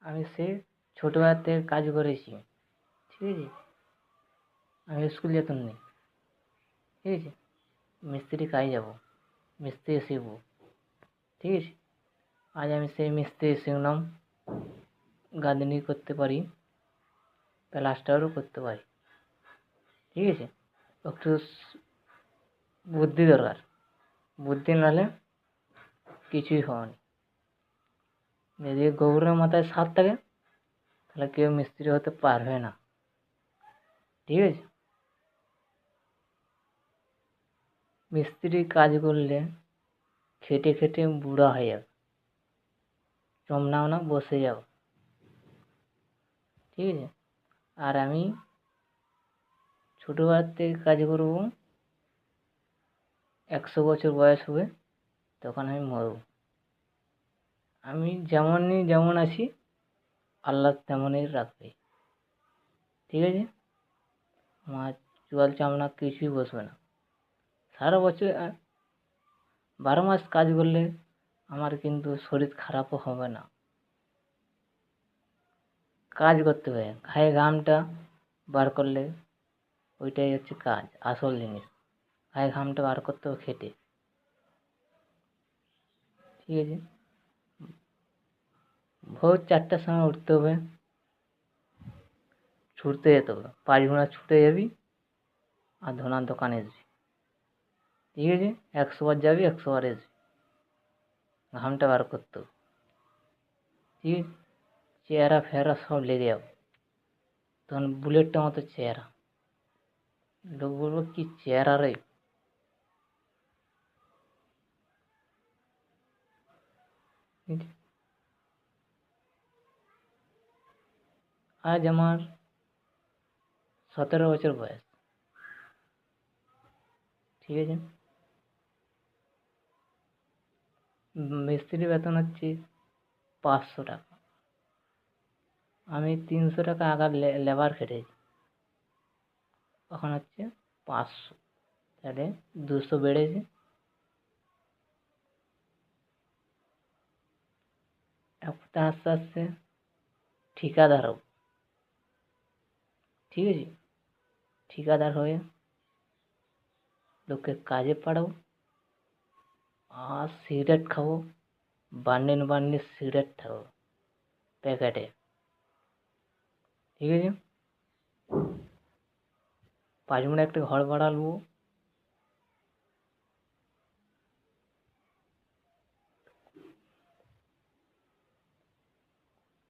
আমি সে ছোটোবেলা থেকে কাজ করেছি, ঠিক আছে। আমি স্কুল যেতাম না, ঠিক আছে। মিস্ত্রি কাজে যাব, মিস্ত্রি শিখবো, ঠিক আছে। আজ আমি সেই মিস্ত্রি শিখলাম, গাঁথনি করতে পারি, প্লাস্টারও করতে পারি, ঠিক আছে। একটু বুদ্ধি দরকার, বুদ্ধি নাহলে কিছুই হয়নি। যদি গরুরের মাথায় সাপ থাকে তাহলে কেউ মিস্ত্রি হতে পারবে না, ঠিক আছে। মিস্ত্রি কাজ করলে খেটে খেটে বুড়া হয়ে যাবে, চমড়াও না বসে যাবে, ঠিক আছে। আর আমি ছোটোবেলার থেকে কাজ করবো, 100 বছর বয়স হবে তখন আমি মরব। আমি যেমন আছি আল্লাহ তেমনই রাখবে, ঠিক আছে। আমার চুয়াল চামড়া কিছুই বসবে না। সারা বছর 12 মাস কাজ করলে আমার কিন্তু শরীর খারাপও হবে না। কাজ করতে হবে, গায়ে ঘামটা বার করলে ওইটাই হচ্ছে কাজ, আসল জিনিস। গায়ে ঘামটা বার করতে হবে খেটে, ঠিক আছে। ভোর 4টার সময় উঠতে হবে, ছুটতে যেতে হবে, 5 ঘন্টা ছুটে যাবি আর ধনার দোকানে আসবি, ঠিক আছে। 100 বার যাবি, 100 বার আসবি, ঘামটা বার করতে হবে, ঠিক আছে। চেহারা ফেহারা সব লেগে যাবে, তখন বুলেটটার মতো চেহারা, লোক বলবো কি চেহারা রে। আজ আমার 17 বছর বয়স, ঠিক আছে। মিস্ত্রি বেতন হচ্ছে 500 টাকা। আমি 300 টাকা আগার লেবার খেটেছি, এখন হচ্ছে 500, তাহলে 200 বেড়েছে। একটা আস্তে আস্তে ঠিকাদার হব, ঠিক আছে। ঠিকাদার হয়ে লোককে কাজে পাঠাবো আর সিগারেট খাবো, বান্ডিল বান্ডিল সিগারেট খাবো প্যাকেটে, ঠিক আছে। 5 মিনিট একটা ঘর ভাড়া নেবো,